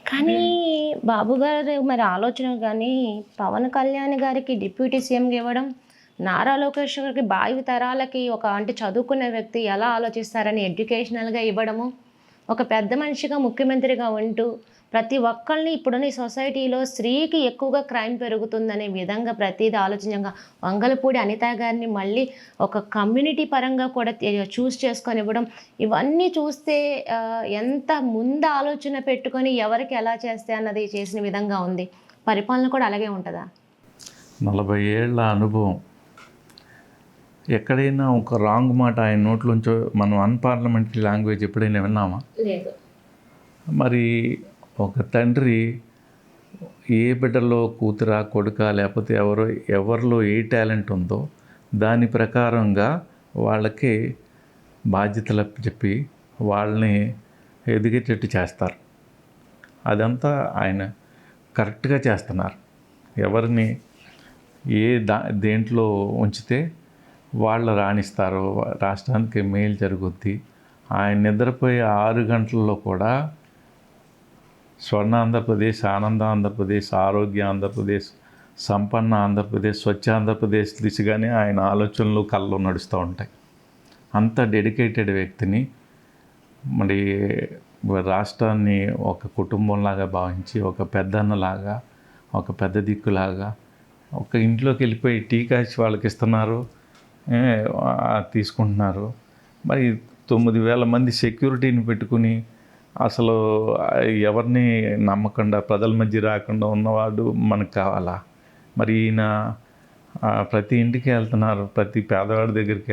కానీ బాబు గారు మరి ఆలోచన గానీ, పవన్ కళ్యాణ్ గారికి డిప్యూటీ సీఎంగా ఇవ్వడం, నారా లోకేష్ గారికి భావి తరాలకి ఒక అంటే చదువుకున్న వ్యక్తి ఎలా ఆలోచిస్తారని ఎడ్యుకేషనల్‌గా ఇవ్వడము, ఒక పెద్ద మనిషిగా ముఖ్యమంత్రిగా ఉంటూ, ప్రతి ఒక్కళ్ళని ఇప్పుడున్న ఈ సొసైటీలో స్త్రీకి ఎక్కువగా క్రైమ్ పెరుగుతుందనే విధంగా ప్రతీది ఆలోచనగా వంగలపూడి అనిత గారిని మళ్ళీ ఒక కమ్యూనిటీ పరంగా కూడా చూస్ చేసుకొని ఇవ్వడం, ఇవన్నీ చూస్తే ఎంత ముందు ఆలోచన పెట్టుకొని ఎవరికి ఎలా చేస్తే అన్నది చేసిన విధంగా ఉంది. పరిపాలన కూడా అలాగే ఉంటదా? 40 ఏళ్ల అనుభవం. ఎక్కడైనా ఒక రాంగ్ మాట ఆయన నోట్లోంచో మనం అన్‌పార్లమెంటరీ లాంగ్వేజ్ ఎప్పుడైనా విన్నామా? లేదు. మరి ఒక తండ్రి ఏ బిడ్డలో కూతురా, కొడుకా లేకపోతే ఎవరిలో ఏ టాలెంట్ ఉందో దాని ప్రకారంగా వాళ్ళకి బాధ్యతలు చెప్పి వాళ్ళని ఎదిగేటట్టు చేస్తారు. అదంతా ఆయన కరెక్ట్గా చేస్తున్నారు. ఎవరిని ఏ దేంట్లో ఉంచితే వాళ్ళు రాణిస్తారో రాష్ట్రానికి మేలు జరుగుద్ది. ఆయన నిద్రపోయే 6 గంటల్లో కూడా స్వర్ణ ఆంధ్రప్రదేశ్, ఆనంద ఆంధ్రప్రదేశ్, ఆరోగ్య ఆంధ్రప్రదేశ్, సంపన్న ఆంధ్రప్రదేశ్, స్వచ్ఛ ఆంధ్రప్రదేశ్ దిశగానే ఆయన ఆలోచనలు కళ్ళు నడుస్తూ ఉంటాయి. అంత డెడికేటెడ్ వ్యక్తిని మరి రాష్ట్రాన్ని ఒక కుటుంబంలాగా భావించి, ఒక పెద్దన్నలాగా, ఒక పెద్ద దిక్కులాగా, ఒక ఇంట్లోకి వెళ్ళిపోయి టీ కాచి వాళ్ళకి ఇస్తున్నారు, తీసుకుంటున్నారు. మరి 9,000 మంది సెక్యూరిటీని పెట్టుకుని అసలు ఎవరిని నమ్మకుండా ప్రజల మధ్య రాకుండా ఉన్నవాడు మనకు కావాలా? మరి ఈయన ప్రతి ఇంటికి వెళ్తున్నారు, ప్రతి పేదవాడి దగ్గరికి